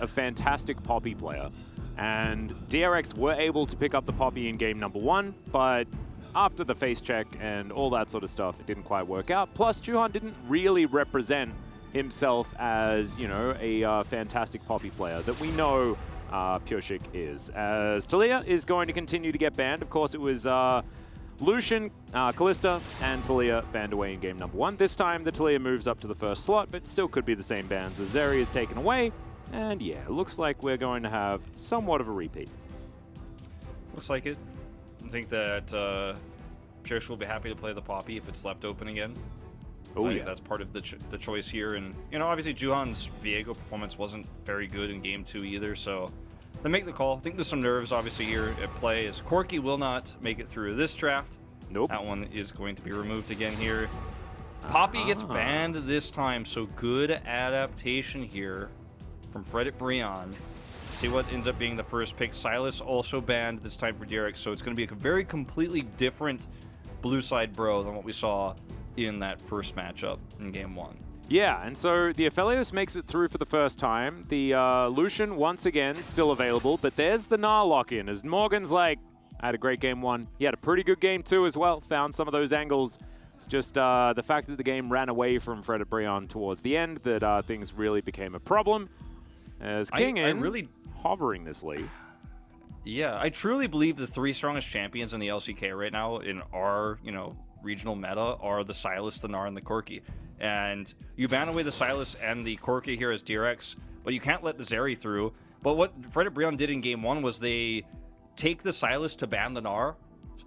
a fantastic Poppy player. And DRX were able to pick up the Poppy in game number 1, but after the face check and all that sort of stuff, it didn't quite work out. Plus, Juhan didn't really represent himself as, you know, a fantastic Poppy player that we know Pureshik is. As Talia is going to continue to get banned. Of course, it was Lucian, Kalista, and Talia banned away in game number 1. This time, the Talia moves up to the first slot, but still could be the same bans as Zeri is taken away. And yeah, it looks like we're going to have somewhat of a repeat. Looks like it. I think that Pureshik will be happy to play the Poppy if it's left open again. Oh, I think yeah. that's part of the choice here. And, you know, obviously Juhan's Viego performance wasn't very good in game 2 either, so they make the call. I think there's some nerves, obviously, here at play, as Corki will not make it through this draft. Nope. That one is going to be removed again here. Poppy gets banned this time, so good adaptation here from Fredit Brion. See what ends up being the first pick. Silas also banned this time for DRX, so it's going to be a very completely different blue side bro than what we saw in that first matchup in game 1. Yeah, and so the Aphelios makes it through for the first time. The Lucian, once again, still available, but there's the Gnar lock-in, as Morgan's like, I had a great game 1. He had a pretty good game 2 as well, found some of those angles. It's just the fact that the game ran away from Fredit Brion towards the end that things really became a problem. As Kingin really hovering this lead. Yeah, I truly believe the 3 strongest champions in the LCK right now in our, you know, regional meta are the Silas, the Gnar, and the Corki. And you ban away the Silas and the Corki here as DRX, but you can't let the Zeri through. But what Fredit Brion did in game 1 was they take the Silas to ban the Gnar,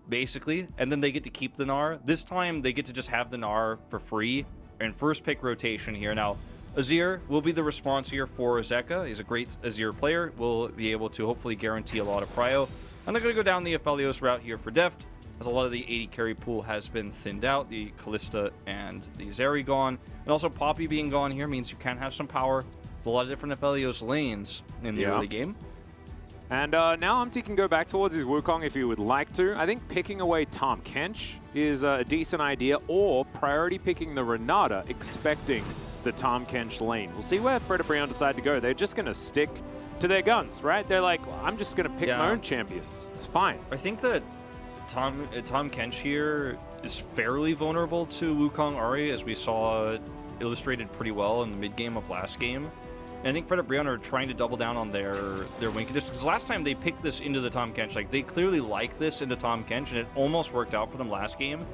basically, and then they get to keep the Gnar. This time, they get to just have the Gnar for free in first pick rotation here. Now, Azir will be the response here for Zeka. He's a great Azir player. Will be able to hopefully guarantee a lot of prio. And they're going to go down the Aphelios route here for Deft, as a lot of the 80 carry pool has been thinned out. The Kalista and the Zeri gone. And also Poppy being gone here means you can have some power. There's a lot of different Aphelios lanes in the early game. And now Umti can go back towards his Wukong if he would like to. I think picking away Tahm Kench is a decent idea, or priority picking the Renata, expecting the Tahm Kench lane. We'll see where Fredit Brion decide to go. They're just going to stick to their guns, right? They're like, well, I'm just going to pick my own champions. It's fine. I think that Tahm Kench here is fairly vulnerable to Wukong Ahri, as we saw illustrated pretty well in the mid-game of last game. And I think Fredit Brion are trying to double down on their win conditions, because last time they picked this into the Tahm Kench, like they clearly like this into Tahm Kench, and it almost worked out for them last game.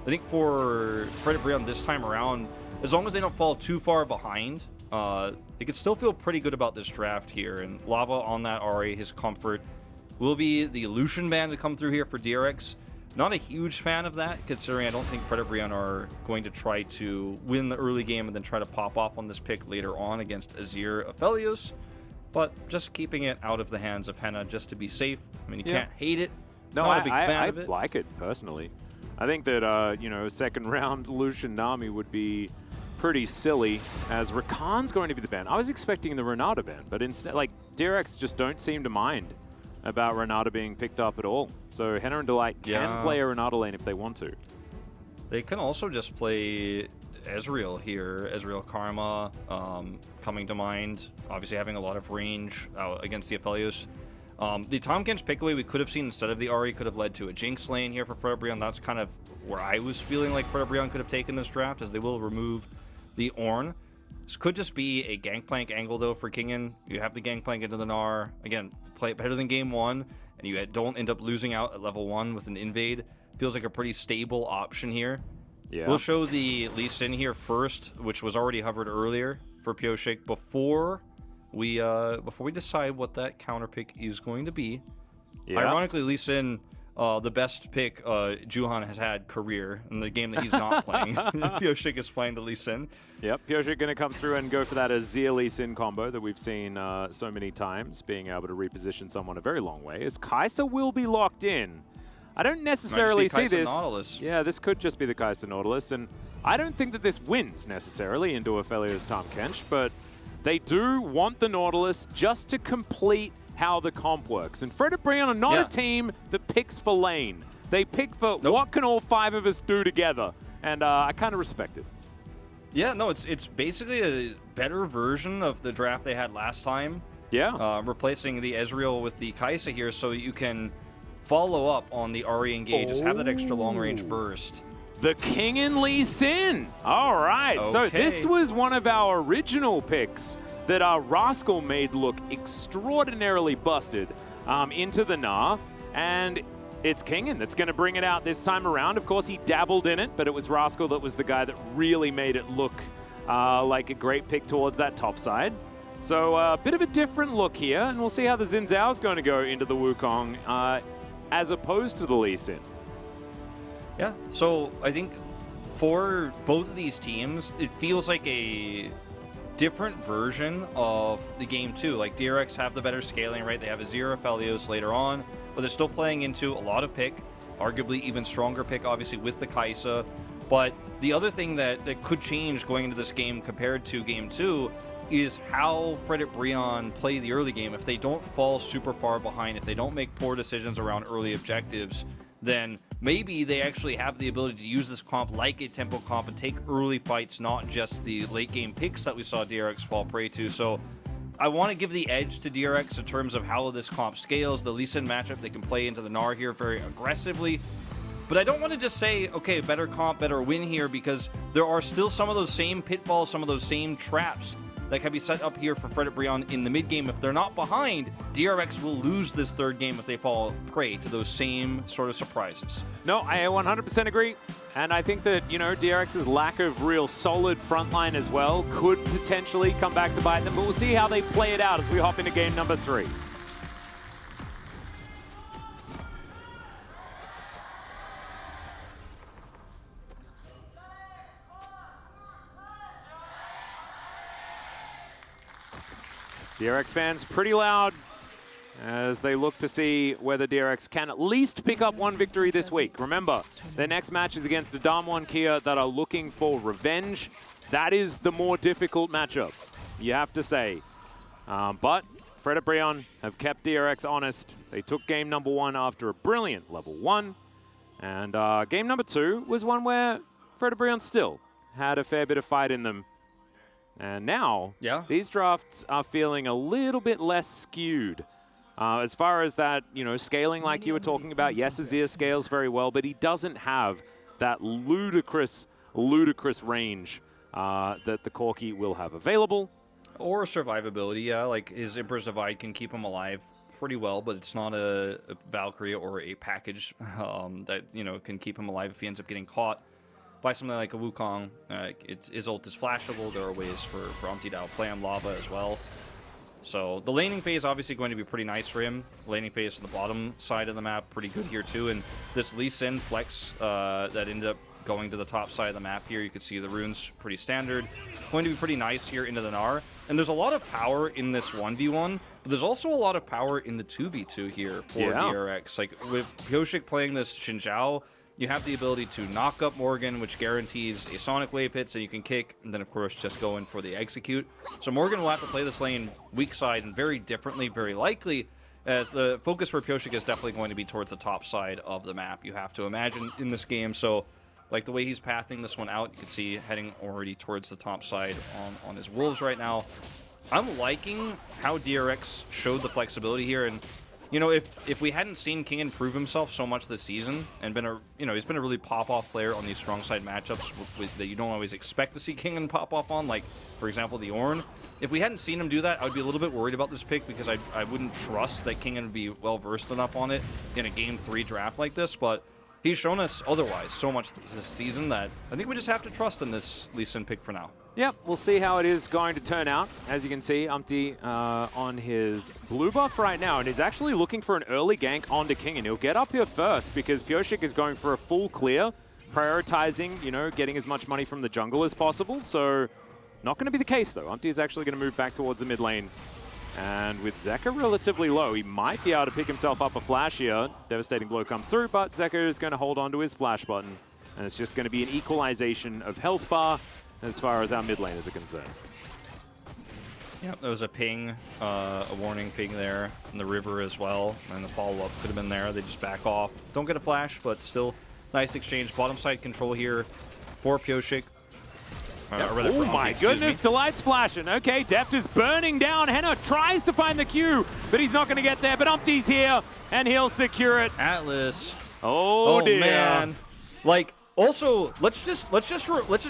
I think for Fredit Brion this time around, as long as they don't fall too far behind, they could still feel pretty good about this draft here. And Lava on that Ahri, his comfort, will be the Lucian ban to come through here for DRX. Not a huge fan of that, considering I don't think Fredit Brion are going to try to win the early game and then try to pop off on this pick later on against Azir Aphelios. But just keeping it out of the hands of Henna just to be safe. I mean, you can't hate it. No, Not a big fan of it. I like it, personally. I think that, you know, second round Lucian Nami would be pretty silly, as Rakan's going to be the ban. I was expecting the Renata ban, but instead, like, DRX just don't seem to mind about Renata being picked up at all. So Henna and Delight can play a Renata lane if they want to. They can also just play Ezreal here. Ezreal Karma coming to mind. Obviously having a lot of range against the Aphelios. The Tahm Kench pick away we could have seen instead of the Ahri could have led to a Jinx lane here for Fredit Brion. That's kind of where I was feeling like Fredit Brion could have taken this draft, as they will remove the Ornn. This could just be a Gangplank angle, though, for Kingin. You have the Gangplank into the Gnar. Again, play it better than game 1, and you don't end up losing out at level 1 with an invade. Feels like a pretty stable option here. Yeah. We'll show the Lee Sin here first, which was already hovered earlier for Pureshik before we decide what that counter pick is going to be. Yeah. Ironically, Lee Sin, the best pick Juhan has had career in the game that he's not playing. Pureshik is playing the Lee Sin. Yep, Pureshik going to come through and go for that Azir Lee Sin combo that we've seen so many times, being able to reposition someone a very long way. As Kai'Sa will be locked in. I don't necessarily see this. Nautilus. Yeah, this could just be the Kai'Sa Nautilus, and I don't think that this wins necessarily into Aphelios Tahm Kench, but they do want the Nautilus just to complete how the comp works. And Fredit Brion are not a team that picks for lane. They pick for what can all 5 of us do together, and I kind of respect it. Yeah, no, it's basically a better version of the draft they had last time. Yeah. Replacing the Ezreal with the Kai'Sa here so you can follow up on the Ahri engages, have that extra long-range burst. The King and Lee Sin. All right. Okay. So this was one of our original picks that our Rascal made look extraordinarily busted into the Gnar. And it's Kingen that's going to bring it out this time around. Of course, he dabbled in it, but it was Rascal that was the guy that really made it look like a great pick towards that top side. So a bit of a different look here, and we'll see how the Xin Zhao is going to go into the Wukong as opposed to the Lee Sin. Yeah, so I think for both of these teams, it feels like a different version of the game too. Like DRX have the better scaling, right? They have a Zero Felios later on, but they're still playing into a lot of pick, arguably even stronger pick, obviously, with the Kai'Sa. But the other thing that could change going into this game compared to game 2 is how Frederick Brion play the early game. If they don't fall super far behind, if they don't make poor decisions around early objectives, then maybe they actually have the ability to use this comp like a tempo comp and take early fights, not just the late game picks that we saw DRX fall prey to. So I want to give the edge to DRX in terms of how this comp scales. The Lee Sin matchup, they can play into the Gnar here very aggressively. But I don't want to just say, okay, better comp, better win here, because there are still some of those same pitfalls, some of those same traps that can be set up here for Frederick Brion in the mid game. If they're not behind, DRX will lose this third game if they fall prey to those same sort of surprises. No, I 100% agree. And I think that, DRX's lack of real solid frontline as well could potentially come back to bite them. But we'll see how they play it out as we hop into game number 3. DRX fans pretty loud as they look to see whether DRX can at least pick up one victory this week. Remember, their next match is against the Damwon Kia that are looking for revenge. That is the more difficult matchup, you have to say. But Frederick Brion have kept DRX honest. They took game number 1 after a brilliant level 1. And game number 2 was one where Frederick Brion still had a fair bit of fight in them. And now, these drafts are feeling a little bit less skewed. As far as that, scaling like you were talking about, yes, Azir scales very well, but he doesn't have that ludicrous range that the Corki will have available. Or survivability, yeah. Like, his Emperor's Divide can keep him alive pretty well, but it's not a Valkyrie or a package that, can keep him alive if he ends up getting caught by something like a Wukong. His ult is flashable. There are ways for Umtidao to play on Lava as well. So the laning phase obviously going to be pretty nice for him. Laning phase on the bottom side of the map, pretty good here too. And this Lee Sin flex that ended up going to the top side of the map here, you can see the runes pretty standard. Going to be pretty nice here into the Gnar. And there's a lot of power in this 1v1, but there's also a lot of power in the 2v2 here for DRX. Like with Pyoshik playing this Xin Zhao, you have the ability to knock up Morgan, which guarantees a Sonic Wave hit, so you can kick, and then, of course, just go in for the execute. So Morgan will have to play this lane weak side and very differently, very likely, as the focus for Pyoshik is definitely going to be towards the top side of the map, you have to imagine, in this game. So, like, the way he's pathing this one out, you can see heading already towards the top side on his Wolves right now. I'm liking how DRX showed the flexibility here, and if we hadn't seen Kingen prove himself so much this season and been he's been a really pop-off player on these strong side matchups that you don't always expect to see Kingen pop off on, like, for example, the Ornn. If we hadn't seen him do that, I would be a little bit worried about this pick because I wouldn't trust that Kingen would be well-versed enough on it in a Game 3 draft like this, but he's shown us otherwise so much this season that I think we just have to trust in this Lee Sin pick for now. Yep, we'll see how it is going to turn out. As you can see, Umti on his blue buff right now, and he's actually looking for an early gank onto King, and he'll get up here first because Pyoshik is going for a full clear, prioritizing, getting as much money from the jungle as possible. So, not going to be the case, though. Umti is actually going to move back towards the mid lane. And with Zeka relatively low, he might be able to pick himself up a flash here. Devastating blow comes through, but Zeka is going to hold on to his flash button. And it's just going to be an equalization of health bar as far as our mid laners are concerned. Yep, there was a ping, a warning ping there in the river as well, and the follow-up could have been there. They just back off. Don't get a flash, but still nice exchange. Bottom side control here for Pyoshik. Oh my goodness, Delight's flashing. Okay, Deft is burning down. Henna tries to find the Q, but he's not going to get there. But Umpty's here, and he'll secure it. Atlas. Oh dear. Man. Like, also, let's just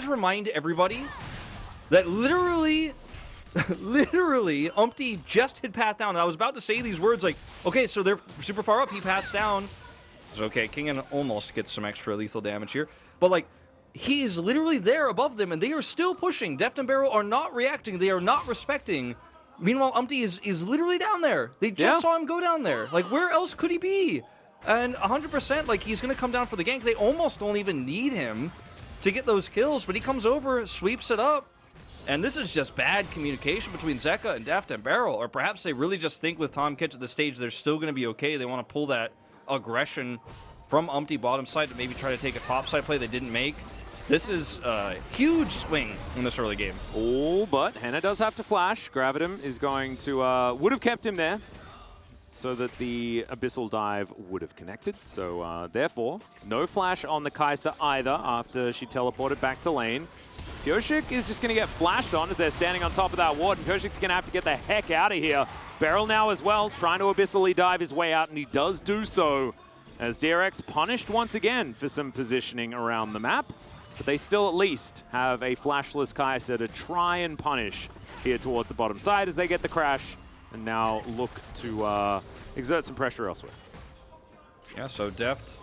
remind everybody that literally, Umpty just hit Path down. And I was about to say these words like, okay, so they're super far up. He passed down. It's okay. Kingen almost gets some extra lethal damage here, but like, he is literally there above them, and they are still pushing. Deft and Barrel are not reacting. They are not respecting. Meanwhile, Umpty is literally down there. They just saw him go down there. Like, where else could he be? And 100%, like, he's going to come down for the gank. They almost don't even need him to get those kills, but he comes over, sweeps it up. And this is just bad communication between Zeka and Deft and Barrel. Or perhaps they really just think with Tom Kitch at the stage, they're still going to be okay. They want to pull that aggression from Umpty bottom side to maybe try to take a top side play they didn't make. This is a huge swing in this early game. Oh, but Henna does have to flash. Gravitum is going to, would have kept him there so that the Abyssal Dive would have connected. So therefore, no flash on the Kai'Sa either after she teleported back to lane. Pyoshik is just going to get flashed on as they're standing on top of that ward, and Pyoshik's going to have to get the heck out of here. Beryl now as well, trying to Abyssally dive his way out, and he does do so as DRX punished once again for some positioning around the map. But they still at least have a flashless Kai'Sa to try and punish here towards the bottom side as they get the crash and now look to exert some pressure elsewhere. Yeah, so Deft,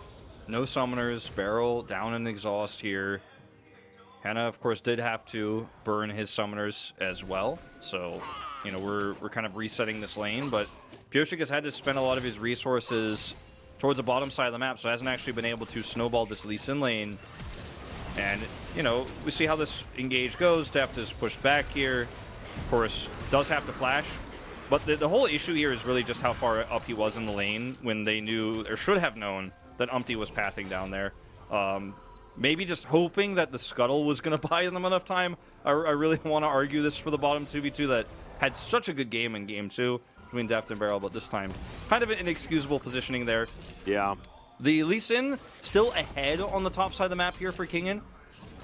no summoners, Barrel down in exhaust here. Henna, of course, did have to burn his summoners as well. So, you know, we're kind of resetting this lane, but Pyoshik has had to spend a lot of his resources towards the bottom side of the map, so hasn't actually been able to snowball this Lee Sin lane. And, you know, we see how this engage goes. Deft is pushed back here. Of course, does have to flash. But the whole issue here is really just how far up he was in the lane when they knew, or should have known, that Umpty was pathing down there. Maybe just hoping that the Scuttle was going to buy them enough time. I really want to argue this for the bottom 2v2 that had such a good game in Game 2 between Deft and Barrel, but this time kind of an inexcusable positioning there. Yeah. The Lee Sin still ahead on the top side of the map here for Kingen,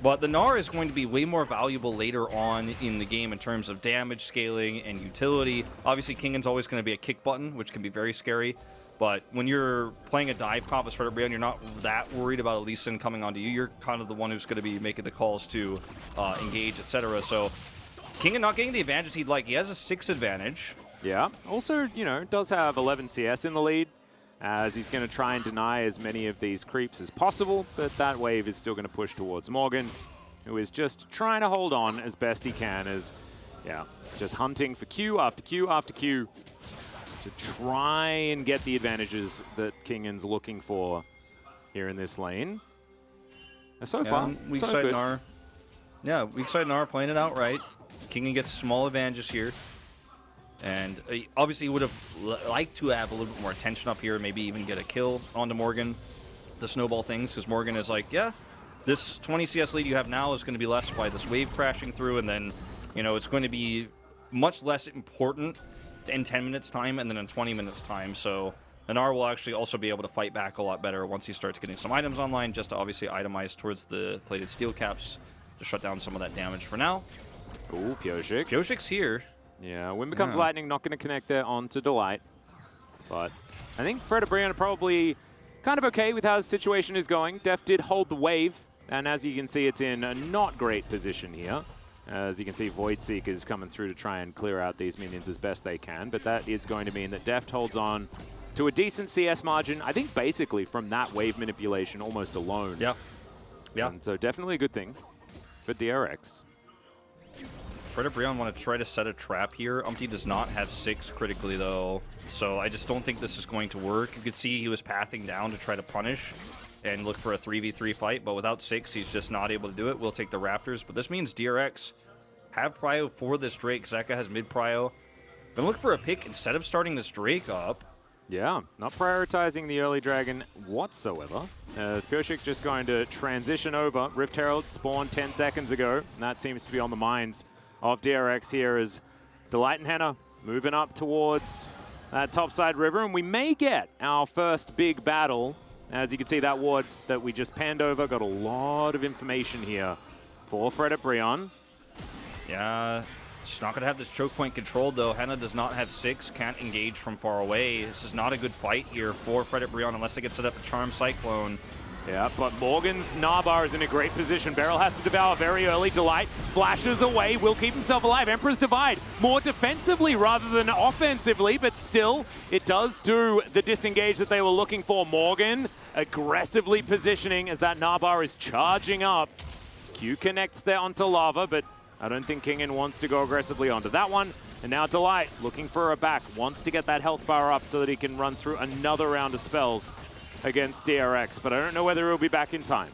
but the Gnar is going to be way more valuable later on in the game in terms of damage scaling and utility. Obviously, Kingen's always going to be a kick button, which can be very scary, but when you're playing a dive comp as Frederick Brion, you're not that worried about a Lee Sin coming onto you. You're kind of the one who's going to be making the calls to engage, etc. So Kingen not getting the advantage he'd like. He has a 6 advantage. Yeah. Also, you know, does have 11 CS in the lead, as he's going to try and deny as many of these creeps as possible, but that wave is still going to push towards Morgan, who is just trying to hold on as best he can, as, yeah, just hunting for Q after Q after Q to try and get the advantages that Kingen's looking for here in this lane. And so far, weak so side good. Gnar. Yeah, weak side Gnar playing it out right. Kingen gets small advantages here. And obviously would have liked to have a little bit more attention up here, maybe even get a kill onto Morgan, the snowball things, because Morgan is like, yeah, this 20 CS lead you have now is going to be less by this wave crashing through, and then, you know, it's going to be much less important in 10 minutes time and then in 20 minutes time. So Gnar will actually also be able to fight back a lot better once he starts getting some items online, just to obviously itemize towards the plated steel caps to shut down some of that damage for now. Ooh, Pyoshik. Pyoshik's here. Yeah, Wind Becomes Lightning, not going to connect there onto Delight. But I think Fred and Brian are probably kind of okay with how the situation is going. Def did hold the wave, and as you can see, it's in a not great position here. As you can see, Void Seeker is coming through to try and clear out these minions as best they can, but that is going to mean that Deft holds on to a decent CS margin, I think basically from that wave manipulation almost alone. Yeah. Yeah. And so definitely a good thing for DRX. Fred and Brion want to try to set a trap here. Umpty does not have 6 critically, though, so I just don't think this is going to work. You could see he was pathing down to try to punish and look for a 3v3 fight, but without 6, he's just not able to do it. We'll take the Raptors, but this means DRX have prio for this Drake. Zeka has mid prio. Gonna look for a pick instead of starting this Drake up. Yeah, not prioritizing the early dragon whatsoever. As Pyoshik just going to transition over. Rift Herald spawned 10 seconds ago, and that seems to be on the minds of DRX here as Delight and Henna moving up towards that topside river, and we may get our first big battle. As you can see, that ward that we just panned over got a lot of information here for Fred at Brion. Yeah, she's not going to have this choke point controlled, though. Henna does not have 6, can't engage from far away. This is not a good fight here for Fredit Brion unless they can set up a Charm Cyclone. Yeah, but Morgan's Gnabar is in a great position. Beryl has to devour very early. Delight flashes away, will keep himself alive. Emperor's Divide more defensively rather than offensively, but still, it does do the disengage that they were looking for. Morgan aggressively positioning as that Gnabar is charging up. Q connects there onto Lava, but I don't think Kingen wants to go aggressively onto that one. And now Delight looking for a back, wants to get that health bar up so that he can run through another round of spells against DRX, but I don't know whether he'll be back in time.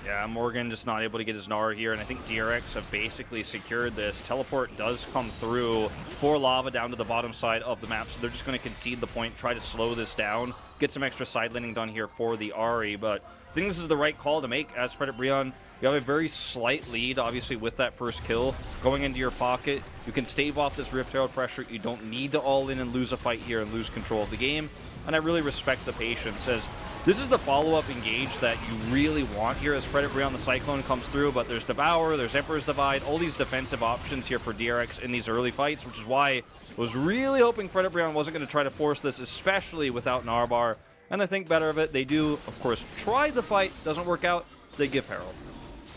Yeah, Morgan just not able to get his Gnar here, and I think DRX have basically secured this. Teleport does come through for Lava down to the bottom side of the map, so they're just going to concede the point, try to slow this down, get some extra side laning done here for the Ahri, but I think this is the right call to make as Fredit Brion. You have a very slight lead, obviously, with that first kill going into your pocket. You can stave off this Rift Herald pressure. You don't need to all in and lose a fight here and lose control of the game. And I really respect the patience, as this is the follow-up engage that you really want here as Fredit Brion the Cyclone comes through, but there's Devour, there's Emperor's Divide, all these defensive options here for DRX in these early fights, which is why I was really hoping Fredit Brion wasn't going to try to force this, especially without Gnabar. And I think better of it, they do, of course, try the fight, doesn't work out, they give Herald.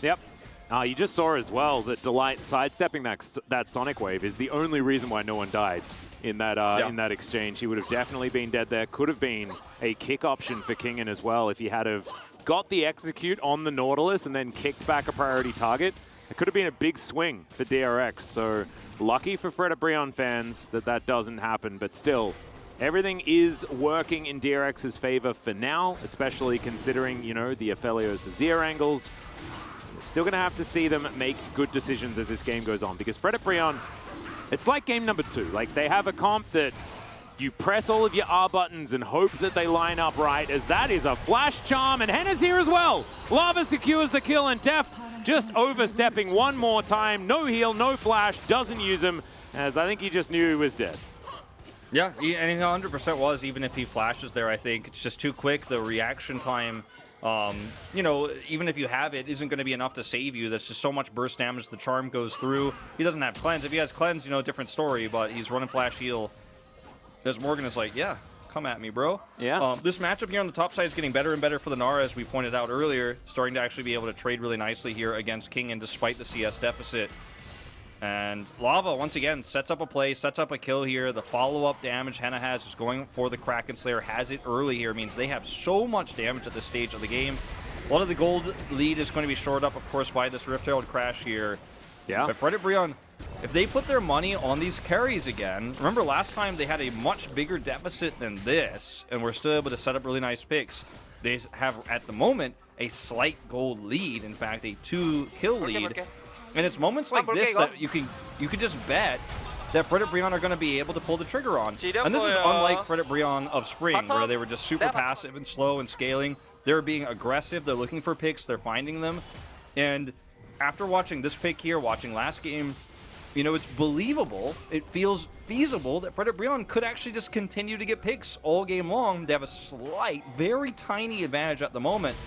Yep. You just saw as well that Delight sidestepping that Sonic Wave is the only reason why no one died in that exchange. He would have definitely been dead there. Could have been a kick option for Kingen as well if he had have got the execute on the Nautilus and then kicked back a priority target. It could have been a big swing for DRX. So lucky for Fredit Brion fans that that doesn't happen, but still, everything is working in DRX's favor for now, especially considering, you know, the Aphelios Azir angles. We're still going to have to see them make good decisions as this game goes on, because Fredit Brion, it's like game number 2. Like, they have a comp that you press all of your R buttons and hope that they line up right, as that is a flash charm, and Henna's here as well. Lava secures the kill, and Deft just overstepping one more time. No heal, no flash, doesn't use him, as I think he just knew he was dead. Yeah, and he 100% was, even if he flashes there, I think. It's just too quick. The reaction time, you know, even if you have it, isn't going to be enough to save you. There's just so much burst damage. The charm goes through. He doesn't have cleanse. If he has cleanse, you know, different story, but he's running flash heal. As Morgan is like, yeah, come at me, bro. Yeah. This matchup here on the top side is getting better and better for the Gnar, as we pointed out earlier, starting to actually be able to trade really nicely here against Kingen despite the CS deficit. And Lava, once again, sets up a play, sets up a kill here. The follow-up damage Henna has is going for the Kraken Slayer. Has it early here. Means they have so much damage at this stage of the game. A lot of the gold lead is going to be shored up, of course, by this Rift Herald crash here. Yeah. But Fredit Brion, if they put their money on these carries again, remember last time they had a much bigger deficit than this, and we're still able to set up really nice picks. They have, at the moment, a slight gold lead. In fact, a 2-kill lead. Okay. And it's moments like this that you can just bet that Fredit Brion are going to be able to pull the trigger on. And this is unlike Fredit Brion of Spring, where they were just super passive and slow and scaling. They're being aggressive. They're looking for picks. They're finding them. And after watching this pick here, watching last game, you know, it's believable. It feels feasible that Fredit Brion could actually just continue to get picks all game long. They have a slight, very tiny advantage at the moment.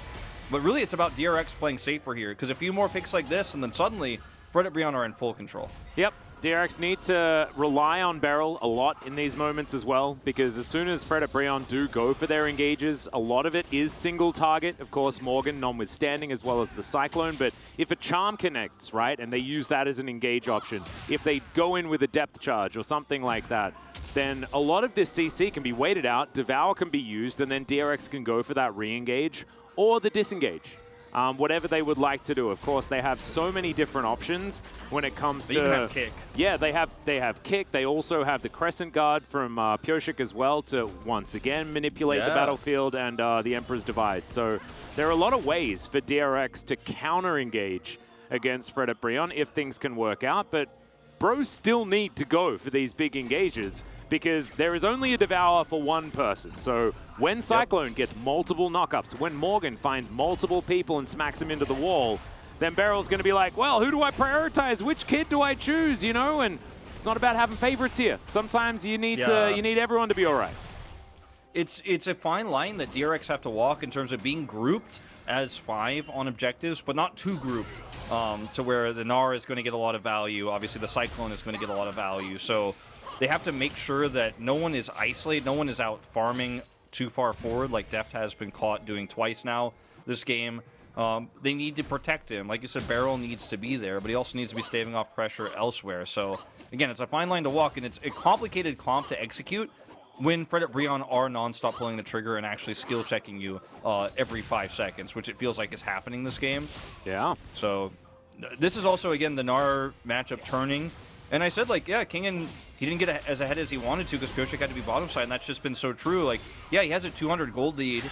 But really, it's about DRX playing safer here, because a few more picks like this, and then suddenly, Fredit Brion are in full control. Yep, DRX need to rely on Beryl a lot in these moments as well, because as soon as Fredit Brion do go for their engages, a lot of it is single target. Of course, Morgan notwithstanding, as well as the Cyclone, but if a charm connects, right, and they use that as an engage option, if they go in with a depth charge or something like that, then a lot of this CC can be waited out, Devour can be used, and then DRX can go for that re-engage or the disengage. Whatever they would like to do. Of course, they have so many different options when it comes to... They even have kick. Yeah, they have kick. They also have the Crescent Guard from Pyoshik as well to, once again, manipulate the battlefield and the Emperor's Divide. So there are a lot of ways for DRX to counter-engage against Fredit Brion if things can work out, but bros still need to go for these big engages, because there is only a Devour for one person. So when Cyclone gets multiple knockups, when Morgan finds multiple people and smacks them into the wall, then Beryl's going to be like, well, who do I prioritize? Which kid do I choose? You know, and it's not about having favorites here. Sometimes you need you need everyone to be all right. It's a fine line that DRX have to walk in terms of being grouped as 5 on objectives, but not too grouped to where the Gnar is going to get a lot of value. Obviously, the Cyclone is going to get a lot of value. So they have to make sure that no one is isolated, no one is out farming too far forward, like Deft has been caught doing twice now this game. They need to protect him. Like you said, Barrel needs to be there, but he also needs to be staving off pressure elsewhere. So, again, it's a fine line to walk, and it's a complicated comp to execute when Fred at Breon are nonstop pulling the trigger and actually skill checking you every 5 seconds, which it feels like is happening this game. Yeah. So, this is also, again, the Gnar matchup turning. And I said, like, yeah, Kingen, he didn't get as ahead as he wanted to because Piotrek had to be bottom side, and that's just been so true. Like, yeah, he has a 200 gold lead,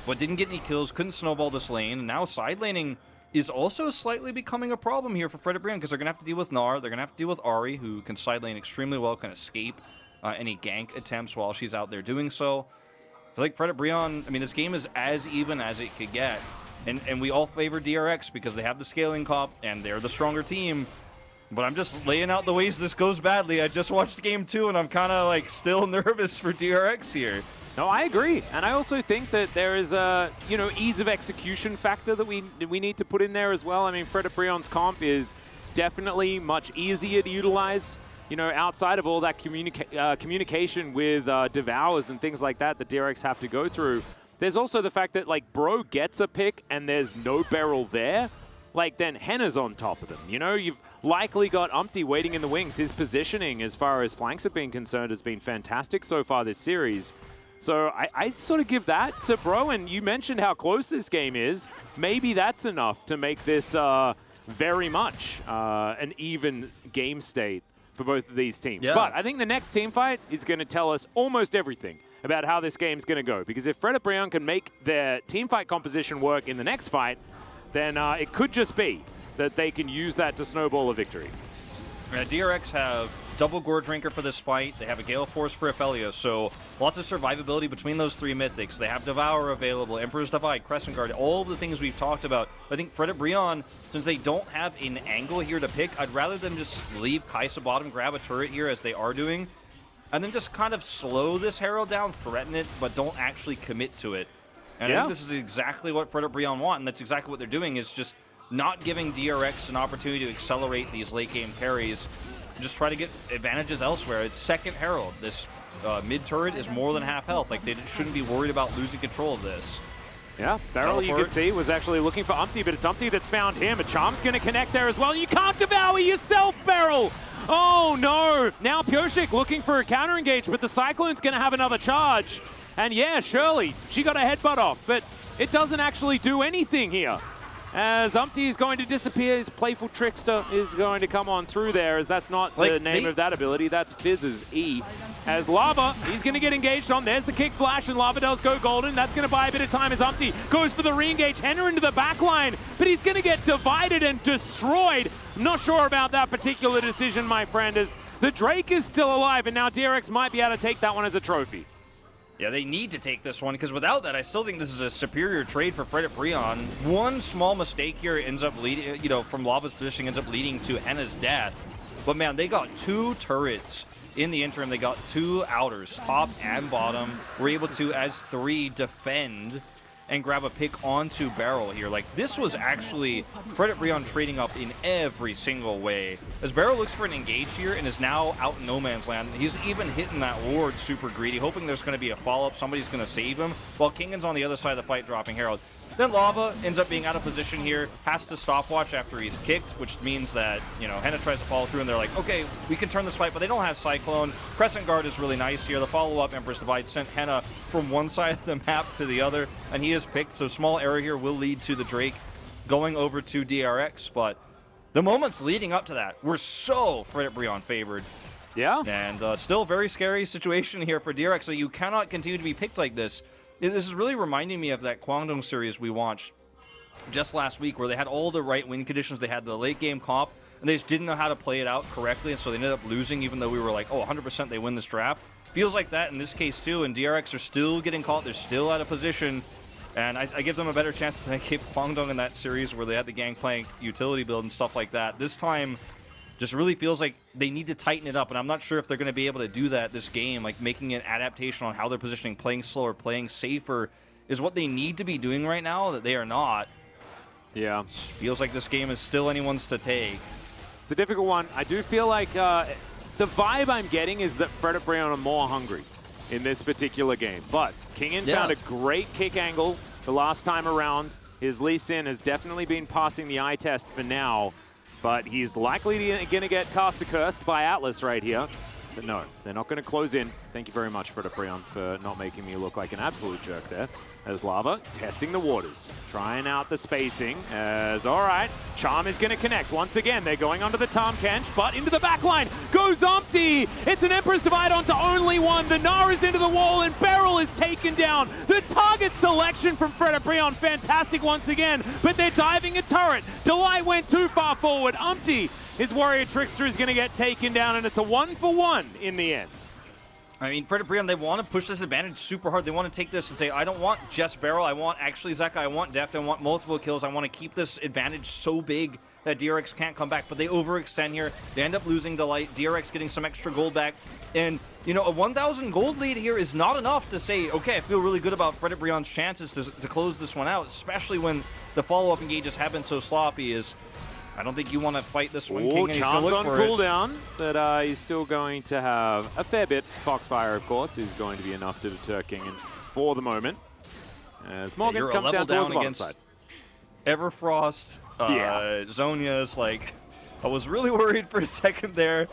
but didn't get any kills, couldn't snowball this lane, and now side laning is also slightly becoming a problem here for Fred at Breon because they're going to have to deal with Gnar, they're going to have to deal with Ahri, who can side lane extremely well, can escape any gank attempts while she's out there doing so. I feel like Fred at Breon, I mean, this game is as even as it could get, and we all favor DRX because they have the scaling comp, and they're the stronger team. But I'm just laying out the ways this goes badly. I just watched game 2, and I'm kind of like still nervous for DRX here. No, I agree, and I also think that there is a ease of execution factor that we need to put in there as well. I mean, Fred at Breon's comp is definitely much easier to utilize. Outside of all that communication with Devours and things like that DRX have to go through. There's also the fact that like Bro gets a pick and there's no barrel there. Like, then Henna's on top of them. You've likely got Umpty waiting in the wings. His positioning, as far as flanks have been concerned, has been fantastic so far this series. So I'd sort of give that to Bro. And you mentioned how close this game is. Maybe that's enough to make this very much an even game state for both of these teams. Yeah. But I think the next team fight is going to tell us almost everything about how this game's going to go. Because if Fred at Breon can make their team fight composition work in the next fight, then it could just be that they can use that to snowball a victory. DRX have double Gore Drinker for this fight. They have a Gale Force for Aphelios, so lots of survivability between those 3 mythics. They have Devour available, Emperor's Divide, Crescent Guard, all of the things we've talked about. I think Fred at Breon, since they don't have an angle here to pick, I'd rather them just leave Kai'Sa bottom, grab a turret here as they are doing, and then just kind of slow this Herald down, threaten it, but don't actually commit to it. And I think this is exactly what Fred at Breon want, and that's exactly what they're doing, is just not giving DRX an opportunity to accelerate these late-game carries and just try to get advantages elsewhere. It's second Herald. This mid-turret is more than half health. Like, they shouldn't be worried about losing control of this. Yeah, Barrel, you can see, was actually looking for Umpty, but it's Umpty that's found him. A Charm's going to connect there as well. You can't devour yourself, Barrel! Oh, no! Now Piotrek looking for a counter-engage, but the Cyclone's going to have another charge. And yeah, Shirley, she got a headbutt off, but it doesn't actually do anything here. As Umpty is going to disappear, his Playful Trickster is going to come on through there, as that's not the name of that ability, that's Fizz's E. As Lava, he's going to get engaged on, there's the kick flash, and Lava does go golden. That's going to buy a bit of time as Umpty goes for the re-engage, Henna into the back line, but he's going to get divided and destroyed. I'm not sure about that particular decision, my friend, as the Drake is still alive, and now DRX might be able to take that one as a trophy. Yeah, they need to take this one, because without that, I still think this is a superior trade for Fred at Breon. One small mistake here ends up leading, from Lava's position, ends up leading to Henna's death. But man, they got 2 turrets in the interim. They got 2 outers, top and bottom. We're able to, as 3, defend and grab a pick onto Barrel here. Like, this was actually Fred at Breon trading up in every single way. As Barrel looks for an engage here and is now out in no man's land, he's even hitting that ward super greedy, hoping there's going to be a follow-up, somebody's going to save him, while Kingan's on the other side of the fight dropping Herald. Then Lava ends up being out of position here, has to stopwatch after he's kicked, which means that, Henna tries to follow through, and they're like, okay, we can turn this fight, but they don't have Cyclone. Crescent Guard is really nice here. The follow-up, Emperor's Divide, sent Henna from one side of the map to the other, and he is picked, so small error here will lead to the Drake going over to DRX, but the moments leading up to that were so Fred at Breon favored. Yeah. And still very scary situation here for DRX, so you cannot continue to be picked like this. This is really reminding me of that Kwangdong series we watched just last week, where they had all the right win conditions. They had the late game comp, and they just didn't know how to play it out correctly, and so they ended up losing, even though we were like, oh, 100% they win this draft. Feels like that in this case too, and DRX are still getting caught. They're still out of position, and I give them a better chance than I gave Kwangdong in that series where they had the Gangplank utility build and stuff like that. This time just really feels like they need to tighten it up, and I'm not sure if they're going to be able to do that this game, like making an adaptation on how they're positioning, playing slower, playing safer is what they need to be doing right now that they are not. Yeah. Feels like this game is still anyone's to take. It's a difficult one. I do feel like the vibe I'm getting is that Fred and Brion are more hungry in this particular game. But Kingen found a great kick angle the last time around. His Lee Sin has definitely been passing the eye test for now, but he's likely going to get caster cursed by Atlas right here. But no, they're not going to close in. Thank you very much, Fred and Brion, for not making me look like an absolute jerk there. As Lava testing the waters, trying out the spacing. As all right, Charm is going to connect once again. They're going onto the Tahm Kench, but into the back line goes Umpty. It's an Emperor's Divide onto only one. The Gnar is into the wall, and Beryl is taken down. The target selection from Fred and Brion, fantastic once again, but they're diving a turret. Delight went too far forward. Umpty, his Warrior Trickster, is going to get taken down, and it's a 1-for-1 in the end. I mean, Fred and Brion, they want to push this advantage super hard. They want to take this and say, I don't want just Beryl. I want actually Zeka. I want Deft. I want multiple kills. I want to keep this advantage so big that DRX can't come back. But they overextend here. They end up losing Delight. DRX getting some extra gold back. And, you know, a 1,000 gold lead here is not enough to say, okay, I feel really good about Fred and Brion's chances to close this one out, especially when the follow-up engages have been so sloppy. I don't think you want to fight this one, King, and he's going to look for it. Chance on cooldown, but he's still going to have a fair bit. Foxfire, of course, is going to be enough to deter Kingen for the moment. As Morgan comes down towards the bottom side. Everfrost, Zonia is like, I was really worried for a second there.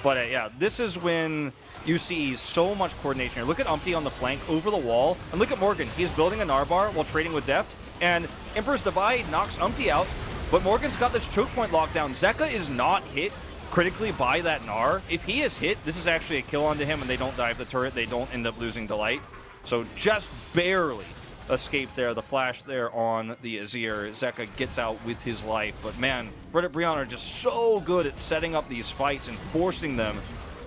But yeah, this is when you see so much coordination here. Look at Umpty on the flank over the wall, and look at Morgan. He's building a Gnar bar while trading with Deft, and Emperor's Divide knocks Umpty out. But Morgan's got this choke point locked down. Zeka is not hit critically by that Gnar. If he is hit, this is actually a kill onto him, and they don't dive the turret. They don't end up losing Delight. So just barely escaped there. The flash there on the Azir. Zeka gets out with his life. But man, Fred and Brion are just so good at setting up these fights and forcing them.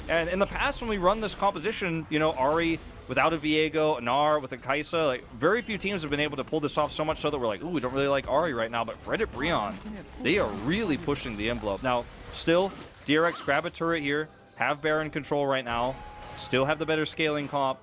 And in the past, when we run this composition, you know, Ahri without a Viego, Gnar with a Kai'Sa, like, very few teams have been able to pull this off so much so that we're like, ooh, we don't really like Ahri right now. But Fred and Brion, they are really pushing the envelope. Now, still, DRX grab a turret here, have Baron control right now, still have the better scaling comp.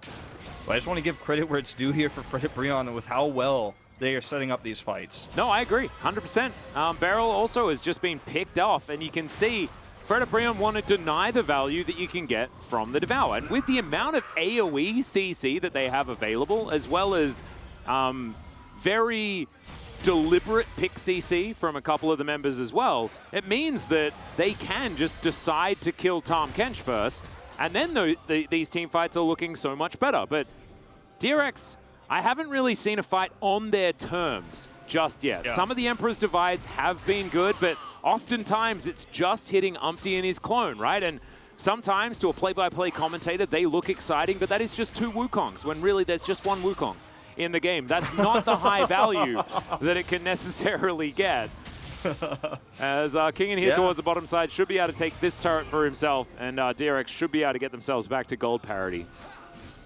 But I just want to give credit where it's due here for Fred and Brion with how well they are setting up these fights. No, I agree, 100%. Beryl also has just been picked off, and you can see Fred and Brion want to deny the value that you can get from the Devour. And with the amount of AoE CC that they have available, as well as very deliberate pick CC from a couple of the members as well, it means that they can just decide to kill Tahm Kench first, and then these team fights are looking so much better. But DRX, I haven't really seen a fight on their terms just yet. Yeah. Some of the Emperor's Divides have been good, but oftentimes it's just hitting Umpty and his clone, right? And sometimes to a play-by-play commentator, they look exciting, but that is just 2 Wukongs, when really there's just 1 Wukong in the game. That's not the high value that it can necessarily get. As Kingen here towards the bottom side should be able to take this turret for himself, and DRX should be able to get themselves back to gold parity.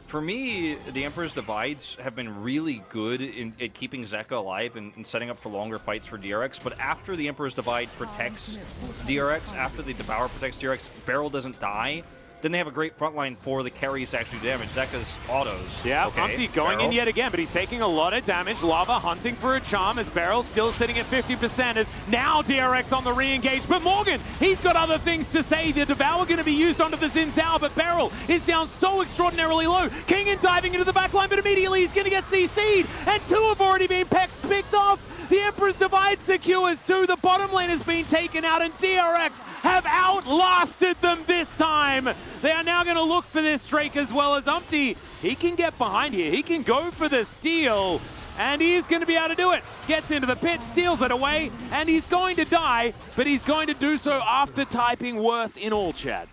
For me, the Emperor's Divides have been really good at keeping Zeka alive and setting up for longer fights for DRX, but after the Emperor's Divide protects DRX, after the Devour protects DRX, Beryl doesn't die, then they have a great front line for the carries to actually damage Zeka's autos. Yeah, Umpty going in yet again, but he's taking a lot of damage. Lava hunting for a charm as Beryl still sitting at 50% as now DRX on the re-engage. But Morgan, he's got other things to say. The Devour going to be used onto the Xin Zhao, but Beryl is down so extraordinarily low. Kingen diving into the back line, but immediately he's going to get CC'd, and 2 have already been picked off. The Emperor's Divide secures 2. The bottom lane has been taken out, and DRX have outlasted them this time. They are now going to look for this Drake as well as Umpty. He can get behind here. He can go for the steal, and he is going to be able to do it. Gets into the pit, steals it away, and he's going to die, but he's going to do so after typing worth in all chat.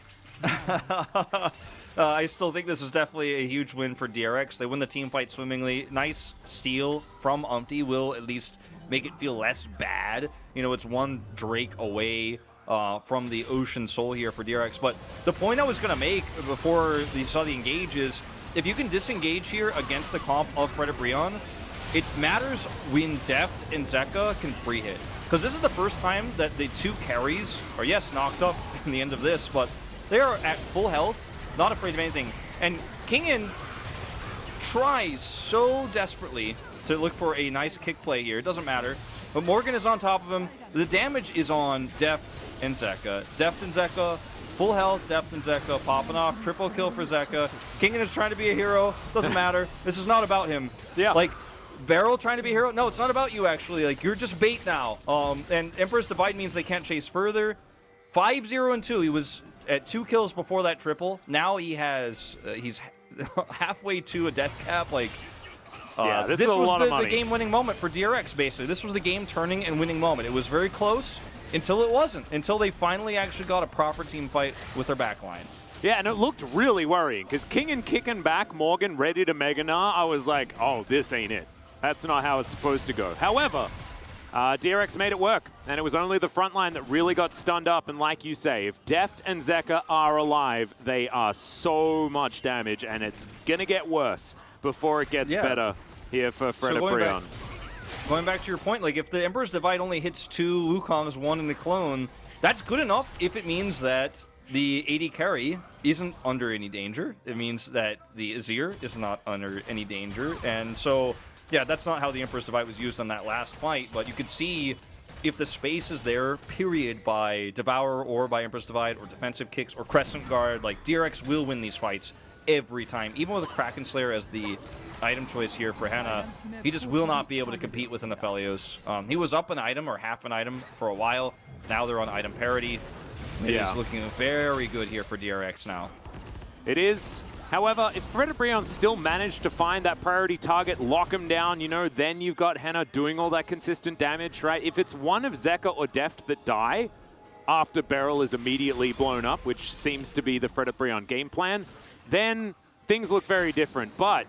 I still think this is definitely a huge win for DRX. They win the team fight swimmingly. Nice steal from Umpty will at least make it feel less bad. You know, it's 1 Drake away from the Ocean Soul here for DRX. But the point I was going to make before you saw the engage is, if you can disengage here against the comp of Fred and Brion, it matters when Deft and Zeka can free hit. Because this is the first time that the 2 carries are, yes, knocked up in the end of this, but they are at full health, not afraid of anything. And Kingen tries so desperately to look for a nice kick play here. It doesn't matter. But Morgan is on top of him. The damage is on Deft and Zeka. Deft and Zeka, full health. Deft and Zeka popping off. Triple kill for Zeka. Kingen is trying to be a hero. Doesn't matter. This is not about him. Yeah. Like, Beryl trying to be a hero? No, it's not about you, actually. Like, you're just bait now. And Emperor's Divide means they can't chase further. 5-0-2. He was at 2 kills before that triple. Now he has, he's halfway to a death cap. Like, yeah, this was is a lot of money. The game-winning moment for DRX, basically. This was the game-turning and winning moment. It was very close until it wasn't. Until they finally actually got a proper team fight with their backline. Yeah, and it looked really worrying, because Kingen kicking back, Morgan ready to Mega Gnar, I was like, oh, this ain't it. That's not how it's supposed to go. However, DRX made it work, and it was only the front line that really got stunned up, and like you say, if Deft and Zeka are alive, they are so much damage, and it's going to get worse before it gets better here for Fred Brion. Going back to your point, like if the Emperor's Divide only hits 2 Wukong's, 1 in the clone, that's good enough if it means that the AD carry isn't under any danger. It means that the Azir is not under any danger, and so, yeah, that's not how the Emperor's Divide was used on that last fight, but you could see if the space is there, period, by Devour or by Emperor's Divide or defensive kicks or Crescent Guard, like DRX will win these fights every time. Even with a Kraken Slayer as the item choice here for Hannah, he just will not be able to compete with an Aphelios. He was up an item or half an item for a while. Now they're on item parity. It is looking very good here for DRX now. It is. However, if Fred Brion still managed to find that priority target, lock him down, you know, then you've got Hannah doing all that consistent damage, right? If it's one of Zeka or Deft that die after Beryl is immediately blown up, which seems to be the Fred Brion game plan, then things look very different. But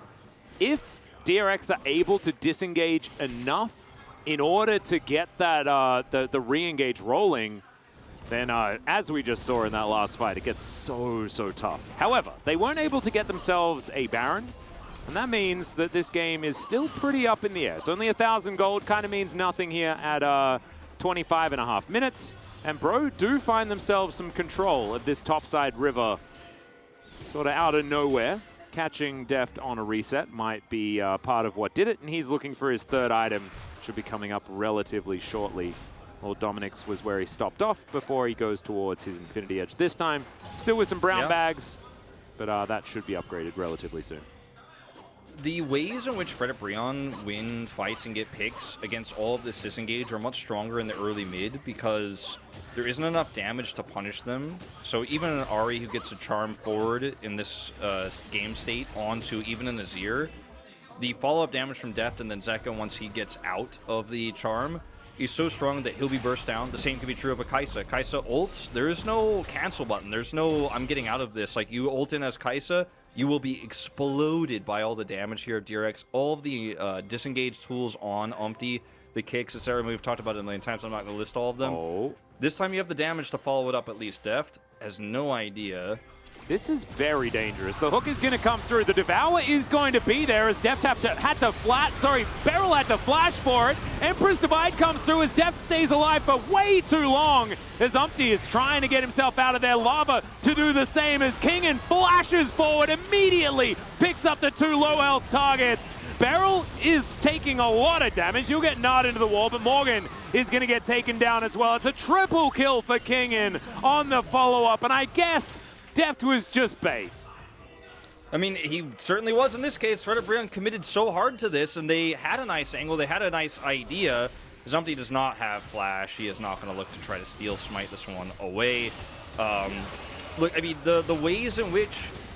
if DRX are able to disengage enough in order to get that the re-engage rolling, then as we just saw in that last fight, it gets so tough. However, they weren't able to get themselves a Baron, and that means that this game is still pretty up in the air. It's only 1,000 gold, kind of means nothing here at 25.5 minutes. And Bro do find themselves some control of this topside river, sort of out of nowhere. Catching Deft on a reset might be part of what did it, and he's looking for his third item. Should be coming up relatively shortly. Well, Dominic's was where he stopped off before he goes towards his Infinity Edge this time. Still with some brown bags, but that should be upgraded relatively soon. The ways in which Fred Brion win fights and get picks against all of this disengage are much stronger in the early mid because there isn't enough damage to punish them. So even an Ahri who gets a charm forward in this game state onto even an Azir, the follow-up damage from Deft and then Zeka once he gets out of the charm, he's so strong that he'll be burst down. The same can be true of a Kai'Sa. Kai'Sa ults, there is no cancel button. There's no, I'm getting out of this. Like, you ult in as Kai'Sa, you will be exploded by all the damage here at DRX. All of the disengage tools on Umpty, the kicks, etc. We've talked about it a million times. I'm not going to list all of them. This time you have the damage to follow it up at least. Deft has no idea. This is very dangerous. The hook is going to come through. The Devour is going to be there as Deft had to Beryl had to flash for it. Emperor's Divide comes through as Deft stays alive for way too long as Umpty is trying to get himself out of there. Lava to do the same as Kingen flashes forward immediately, picks up the 2 low health targets. Beryl is taking a lot of damage. He'll get gnarred into the wall, but Morgan is going to get taken down as well. It's a triple kill for Kingen on the follow-up, and I guess Deft was just bait. I mean, he certainly was in this case. Fred Brion committed so hard to this, and they had a nice angle. They had a nice idea. Zumpty does not have flash. He is not going to look to try to steal smite this one away. Look, I mean, the ways in which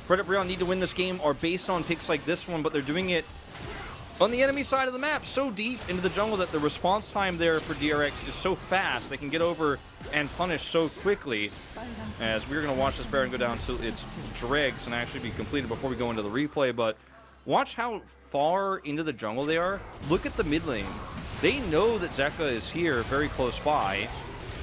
Fred Brion need to win this game are based on picks like this one, but they're doing it on the enemy side of the map, so deep into the jungle that the response time there for DRX is so fast. They can get over and punish so quickly. As we're going to watch this Baron go down to its dregs and actually be completed before we go into the replay. But watch how far into the jungle they are. Look at the mid lane. They know that Zeka is here very close by,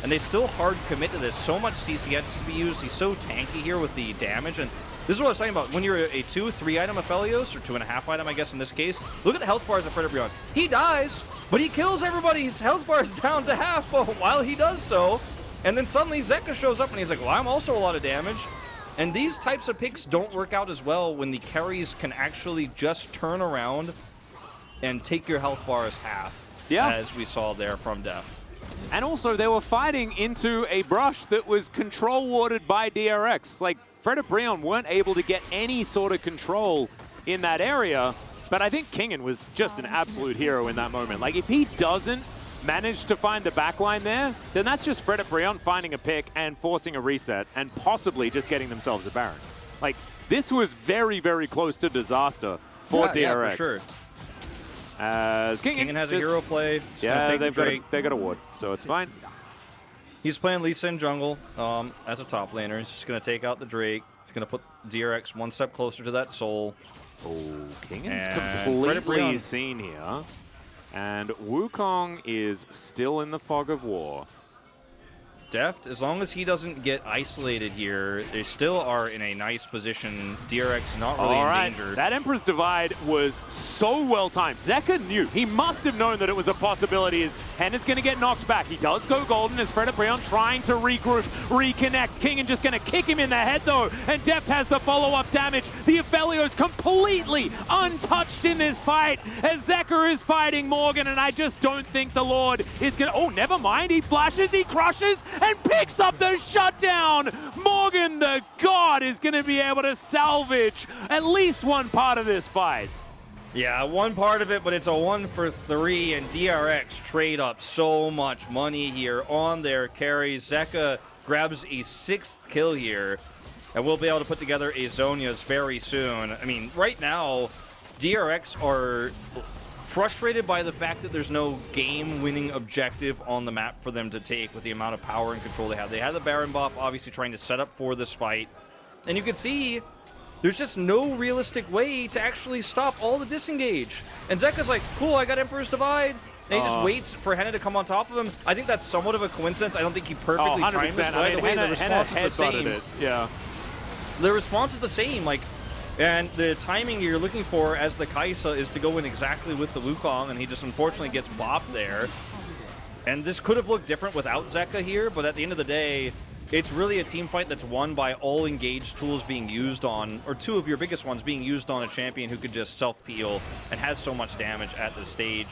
and they still hard commit to this. So much CC has to be used. He's so tanky here with the damage, and this is what I was talking about. When you're a 2-3 item Aphelios, or 2.5 item, I guess, in this case, look at the health bars of Fred Brion. He dies, but he kills everybody's health bars down to half while he does so. And then suddenly Zeka shows up and he's like, well, I'm also a lot of damage. And these types of picks don't work out as well when the carries can actually just turn around and take your health bars half, as we saw there from Deft. And also, they were fighting into a brush that was control warded by DRX. Like, Fred and Brion weren't able to get any sort of control in that area, but I think Kingen was just an absolute hero in that moment. Like, if he doesn't manage to find the backline there, then that's just Fred and Brion finding a pick and forcing a reset and possibly just getting themselves a Baron. Like, this was very, very close to disaster for DRX. Yeah, for sure. As Kingen has a hero play. They got a ward, so it's fine. He's playing Lee Sin jungle as a top laner. He's just going to take out the Drake. He's going to put DRX one step closer to that soul. Oh, Kingen's completely seen here. And Wukong is still in the fog of war. Deft, as long as he doesn't get isolated here, they still are in a nice position. DRX not really in danger. That Emperor's Divide was so well timed. Zeka knew. He must have known that it was a possibility as Henna's going to get knocked back. He does go golden as Fred and Brion trying to regroup, reconnect. Kingen just going to kick him in the head though, and Deft has the follow-up damage. The Aphelios completely untouched in this fight as Zeka is fighting Morgan, and I just don't think the Lord is going to... Oh, never mind. He flashes, he crushes, and picks up the shutdown. Morgan, the god, is going to be able to salvage at least one part of this fight. Yeah, one part of it, but it's a 1 for 3, and DRX trade up so much money here on their carry. Zeka grabs a 6th kill here, and we'll be able to put together a Zhonya's very soon. I mean, right now, DRX are frustrated by the fact that there's no game-winning objective on the map for them to take with the amount of power and control they have. They had the Baron buff, obviously trying to set up for this fight, and you can see there's just no realistic way to actually stop all the disengage. And Zeka's like, cool, I got Emperor's Divide. And he just waits for Henna to come on top of him. I think that's somewhat of a coincidence. I don't think he perfectly timed this. By the way, the response is the same. Yeah. The response is the same. Like, and the timing you're looking for as the Kai'Sa is to go in exactly with the Wukong, and he just unfortunately gets bopped there. And this could have looked different without Zeka here, but at the end of the day, it's really a team fight that's won by all engaged tools being used on, or two of your biggest ones being used on a champion who could just self-peel and has so much damage at the stage.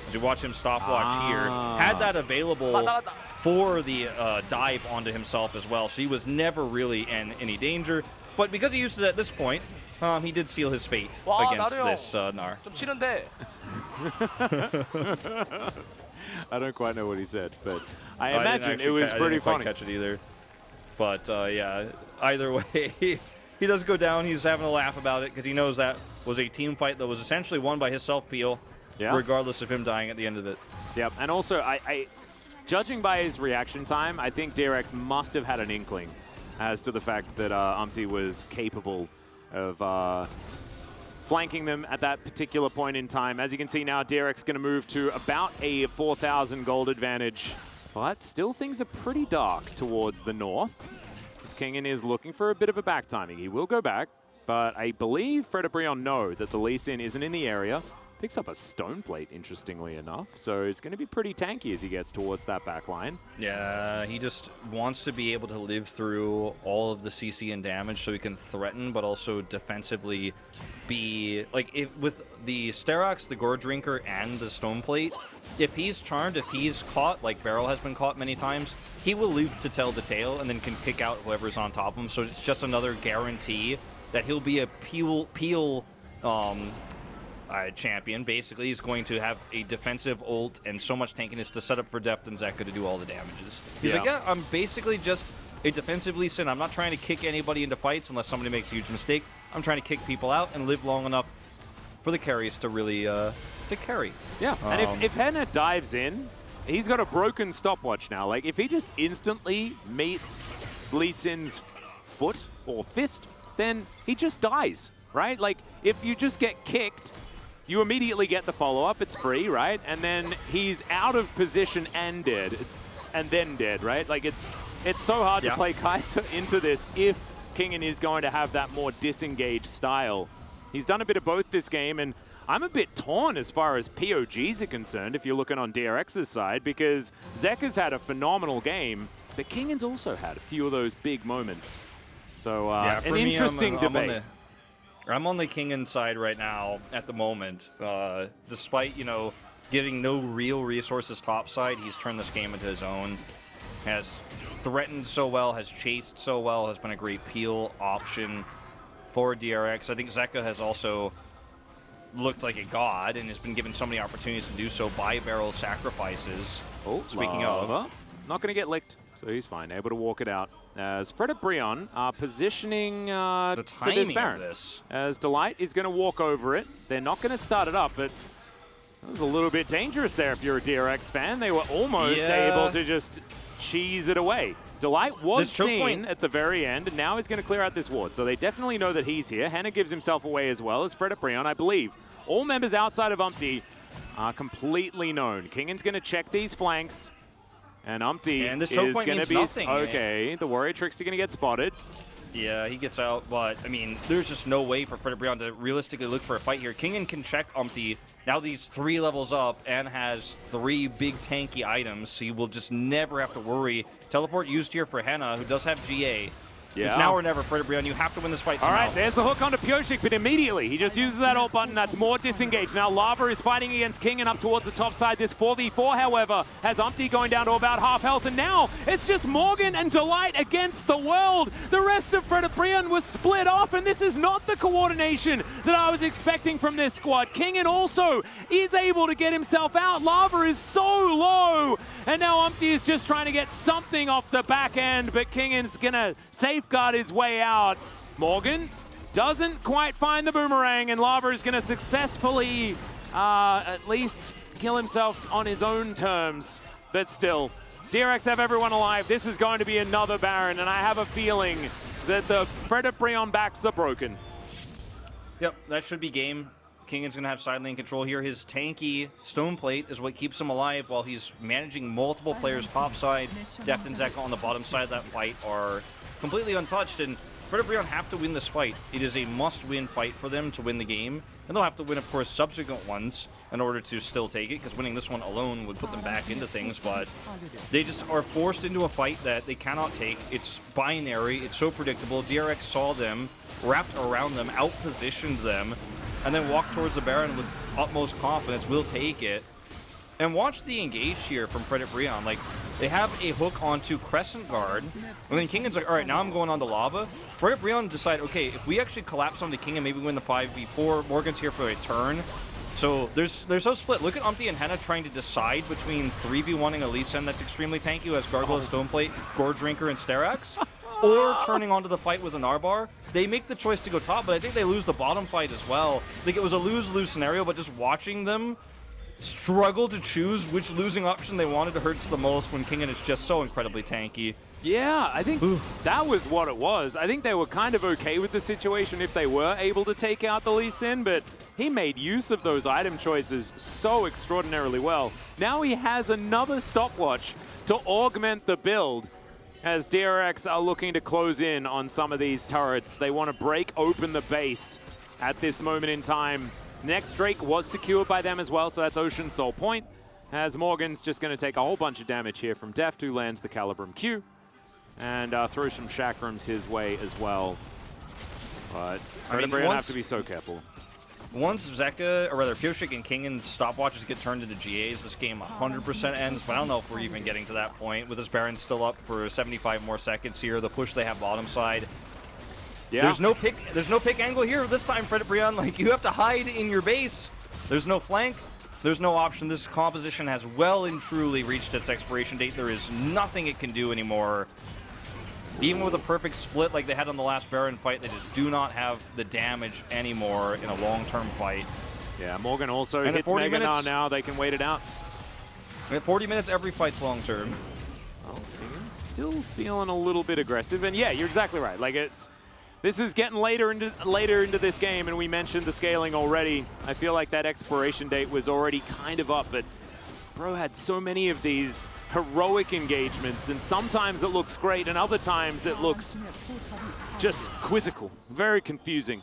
As you watch him stopwatch here, had that available for the dive onto himself as well, so he was never really in any danger. But because he used it at this point, he did seal his fate against this Gnar. I don't quite know what he said, but I imagine it was pretty funny. I didn't catch it either. But yeah, either way, he does go down. He's having a laugh about it because he knows that was a team fight that was essentially won by his self-peel, regardless of him dying at the end of it. Yep, and also, I judging by his reaction time, I think DRX must have had an inkling as to the fact that Umpty was capable of flanking them at that particular point in time. As you can see now, DRX going to move to about a 4,000 gold advantage, but still things are pretty dark towards the north. As Kingen is looking for a bit of a back timing. He will go back, but I believe Fred and Brion know that the Lee Sin isn't in the area. Picks up a stone plate, interestingly enough, so it's going to be pretty tanky as he gets towards that back line. Yeah, he just wants to be able to live through all of the CC and damage so he can threaten, but also defensively be... Like, with the Sterox, the Gore Drinker, and the stone plate, if he's charmed, if he's caught, like Beryl has been caught many times, he will live to tell the tale and then can pick out whoever's on top of him, so it's just another guarantee that he'll be a peel champion. Basically, he's going to have a defensive ult and so much tankiness to set up for Deft and Zeka to do all the damages. He's like, yeah, I'm basically just a defensive Lee Sin. I'm not trying to kick anybody into fights unless somebody makes a huge mistake. I'm trying to kick people out and live long enough for the carries to really to carry. Yeah, and if Henna dives in, he's got a broken stopwatch now. Like, if he just instantly meets Lee Sin's foot or fist, then he just dies, right? Like, if you just get kicked, you immediately get the follow-up. It's free, right? And then he's out of position and dead. And then dead, right? Like, it's so hard to play Kai'Sa into this if Kingen is going to have that more disengaged style. He's done a bit of both this game, and I'm a bit torn as far as POGs are concerned if you're looking on DRX's side, because Zeka's had a phenomenal game, but Kingen's also had a few of those big moments. So, an interesting debate. I'm on the Kingen side right now at the moment. Despite, you know, getting no real resources topside, he's turned this game into his own. Has threatened so well, has chased so well, has been a great peel option for DRX. I think Zeka has also looked like a god and has been given so many opportunities to do so by barrel sacrifices. Oh, speaking of, not going to get licked, so he's fine. Able to walk it out. As Fred and Brion are positioning the for this timing Baron. of this. As Delight is going to walk over it. They're not going to start it up, but that was a little bit dangerous there if you're a DRX fan. They were almost able to just cheese it away. Delight was seen at the very end, and now he's going to clear out this ward. So they definitely know that he's here. Henna gives himself away as well as Fred and Brion, I believe. All members outside of Umpty are completely known. Kingen's going to check these flanks. And Umpty is going to be okay. The Warrior Trickster going to get spotted. Yeah, he gets out, but I mean, there's just no way for Fred Brion to realistically look for a fight here. Kingen can check Umpty. Now he's 3 levels up and has 3 big tanky items, so you will just never have to worry. Teleport used here for Henna, who does have GA. It's now or never, Fred Brion. You have to win this fight somehow. All right, there's the hook onto Pioshik, but immediately he just uses that ult button. That's more disengaged. Now Lava is fighting against Kingen up towards the top side. This 4v4, however, has Umpty going down to about half health, and now it's just Morgan and Delight against the world. The rest of Fred Brion was split off, and this is not the coordination that I was expecting from this squad. Kingen also is able to get himself out. Lava is so low, and now Umpty is just trying to get something off the back end, but Kingen's gonna safeguard his way out. Morgan doesn't quite find the boomerang, and Lava is going to successfully at least kill himself on his own terms. But still, DRX have everyone alive. This is going to be another Baron, and I have a feeling that the Fred Brion backs are broken. Yep, that should be game. Kingen's going to have side lane control here. His tanky stone plate is what keeps him alive while he's managing multiple players topside. Deft and Zeka on the bottom side of that fight are completely untouched, and Fred Brion have to win this fight. It is a must-win fight for them to win the game, and they'll have to win, of course, subsequent ones in order to still take it, because winning this one alone would put them back into things, but they just are forced into a fight that they cannot take. It's binary, it's so predictable. DRX saw them, wrapped around them, out-positioned them, and then walked towards the Baron with utmost confidence. We'll take it. And watch the engage here from Fred Brion. Like, they have a hook onto Crescent Guard, and then Kingen's like, all right, now I'm going on to Lava. Fred Brion decide, okay, if we actually collapse onto Kingen, maybe win the 5v4, Morgan's here for a turn. So they're so split. Look at Umpty and Henna trying to decide between 3v1ing a Lee Sin that's extremely tanky, who has Gargoyle, Stoneplate, Gorge Drinker, and Sterax, or turning onto the fight with an R-Bar. They make the choice to go top, but I think they lose the bottom fight as well. Like, it was a lose-lose scenario, but just watching them struggle to choose which losing option they wanted hurts the most when Kingen is just so incredibly tanky. Yeah, I think that was what it was. I think they were kind of okay with the situation if they were able to take out the Lee Sin, but he made use of those item choices so extraordinarily well. Now he has another stopwatch to augment the build as DRX are looking to close in on some of these turrets. They want to break open the base at this moment in time. Next Drake was secured by them as well, so that's Ocean Soul Point, as Morgan's just going to take a whole bunch of damage here from Deft, who lands the Calibrum Q, and throws some Chakrams his way as well. But Fred Brion have to be so careful. Once Zeka, or rather Pioshik and Kingen's stopwatches get turned into GAs, this game 100% ends, but I don't know if we're even getting to that point. With this Baron still up for 75 more seconds here, the push they have bottom side. Yeah. There's no pick angle here this time, Fred Brion. Like, you have to hide in your base. There's no flank. There's no option. This composition has well and truly reached its expiration date. There is nothing it can do anymore. Even with a perfect split like they had on the last Baron fight, they just do not have the damage anymore in a long-term fight. Yeah, Morgan also hits Mega now. They can wait it out. And at 40 minutes, every fight's long-term. Oh, Kingen's still feeling a little bit aggressive. And yeah, you're exactly right. Like, this is getting later into this game, and we mentioned the scaling already. I feel like that expiration date was already kind of up, but Bro had so many of these heroic engagements, and sometimes it looks great, and other times it looks just quizzical, very confusing.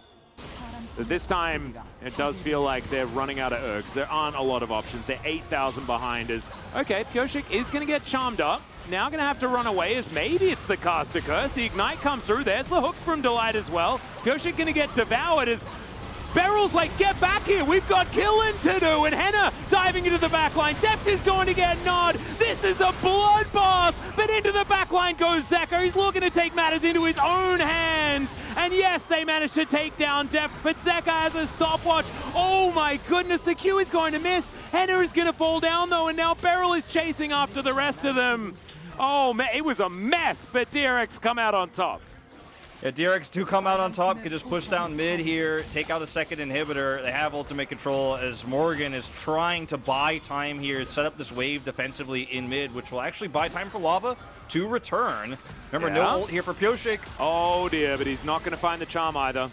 This time, it does feel like they're running out of ergs. There aren't a lot of options. They're 8,000 behind as, okay, Pyosik is going to get charmed up. Now going to have to run away as maybe it's the caster curse. The ignite comes through. There's the hook from Delight as well. Pyosik going to get devoured as Beryl's like, get back here, we've got killing to do, and Henna diving into the backline. Deft is going to get Nod. This is a bloodbath, but into the backline goes Zeka. He's looking to take matters into his own hands. And yes, they managed to take down Deft, but Zeka has a stopwatch. Oh my goodness, the Q is going to miss. Henna is going to fall down though, and now Beryl is chasing after the rest of them. Oh man, it was a mess, but DRX come out on top. Yeah, DRX do come out on top, could just push down mid here, take out a second inhibitor. They have ultimate control as Morgan is trying to buy time here, set up this wave defensively in mid, which will actually buy time for Lava to return. Remember, no ult here for Pyosik. Oh dear, but he's not going to find the charm either.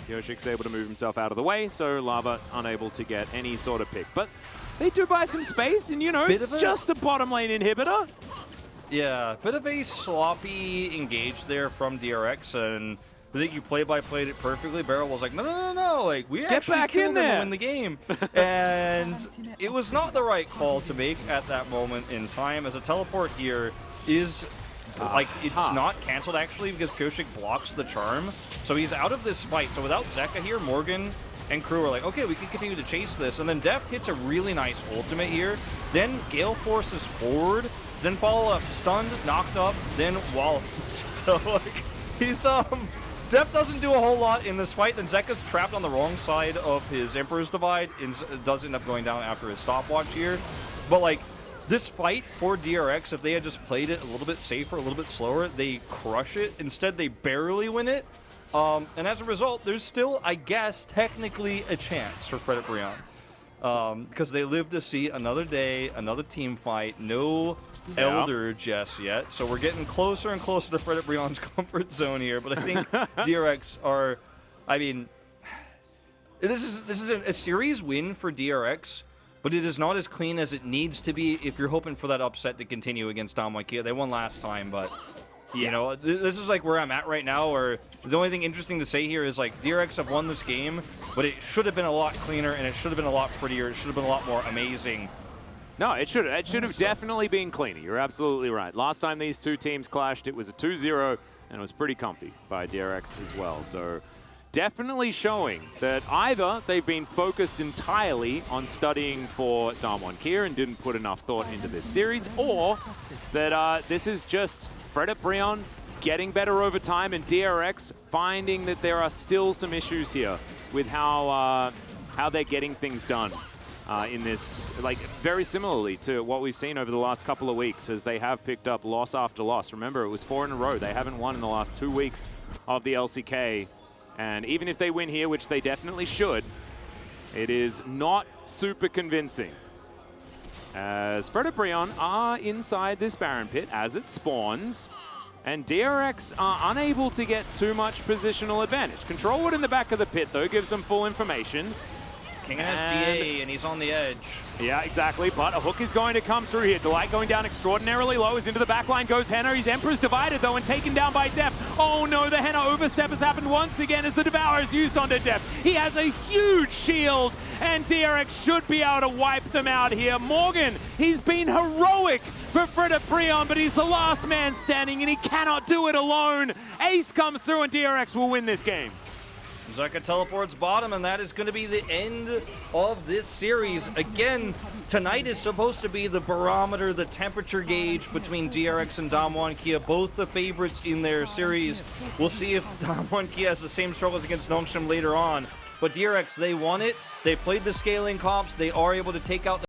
Pyosik's able to move himself out of the way, so Lava unable to get any sort of pick. But they do buy some space, and you know, it's just a bottom lane inhibitor. Yeah, bit of a sloppy engage there from DRX, and I think you play-by-played it perfectly. Beryl was like, no, like, we actually killed them to win the game. And it was not the right call to make at that moment in time, as a teleport here is, like, it's not canceled, actually, because Pyosik blocks the charm. So he's out of this fight. So without Zeka here, Morgan and crew are like, okay, we can continue to chase this. And then Deft hits a really nice ultimate here. Then Gale forces forward. Then follow up, stunned, knocked up, then wall. So like, he's Deft doesn't do a whole lot in this fight. Then Zeka's trapped on the wrong side of his Emperor's Divide and does end up going down after his stopwatch here. But like, this fight for DRX, if they had just played it a little bit safer, a little bit slower, they crush it. Instead, they barely win it. And as a result, there's still, I guess, technically a chance for Fredit Brion. Because they live to see another day, another team fight, no Elder just yet. So we're getting closer and closer to Fredit Brion's comfort zone here. But I think DRX are, I mean, this is a series win for DRX, but it is not as clean as it needs to be if you're hoping for that upset to continue against Damwon. They won last time, but you know, this is like where I'm at right now, where the only thing interesting to say here is like DRX have won this game, but it should have been a lot cleaner and it should have been a lot prettier. It should have been a lot more amazing. No, it should have definitely been cleaner. You're absolutely right. Last time these two teams clashed, it was a 2-0, and it was pretty comfy by DRX as well. So definitely showing that either they've been focused entirely on studying for Damwon Kia and didn't put enough thought into this series, or that this is just Fredit Brion getting better over time and DRX finding that there are still some issues here with how they're getting things done. In this, like, very similarly to what we've seen over the last couple of weeks, as they have picked up loss after loss. Remember, it was 4 in a row. They haven't won in the last 2 weeks of the LCK. And even if they win here, which they definitely should, it is not super convincing. As Fredit Brion are inside this Baron Pit as it spawns, and DRX are unable to get too much positional advantage. Control Wood in the back of the pit, though, gives them full information. King has GA, and he's on the edge. Yeah, exactly, but a hook is going to come through here. Delight going down extraordinarily low, as into the backline goes Henna. His Emperor's divided, though, and taken down by Deft. Oh no, the Henna overstep has happened once again as the Devourer is used onto Deft. He has a huge shield, and DRX should be able to wipe them out here. Morgan, he's been heroic for Fredit Brion, but he's the last man standing, and he cannot do it alone. Ace comes through, and DRX will win this game. Zeka teleports bottom, and that is going to be the end of this series. Again, tonight is supposed to be the barometer, the temperature gauge between DRX and Damwon Kia, both the favorites in their series. We'll see if Damwon Kia has the same struggles against Nongshim later on. But DRX, they won it. They played the scaling comps. They are able to take out the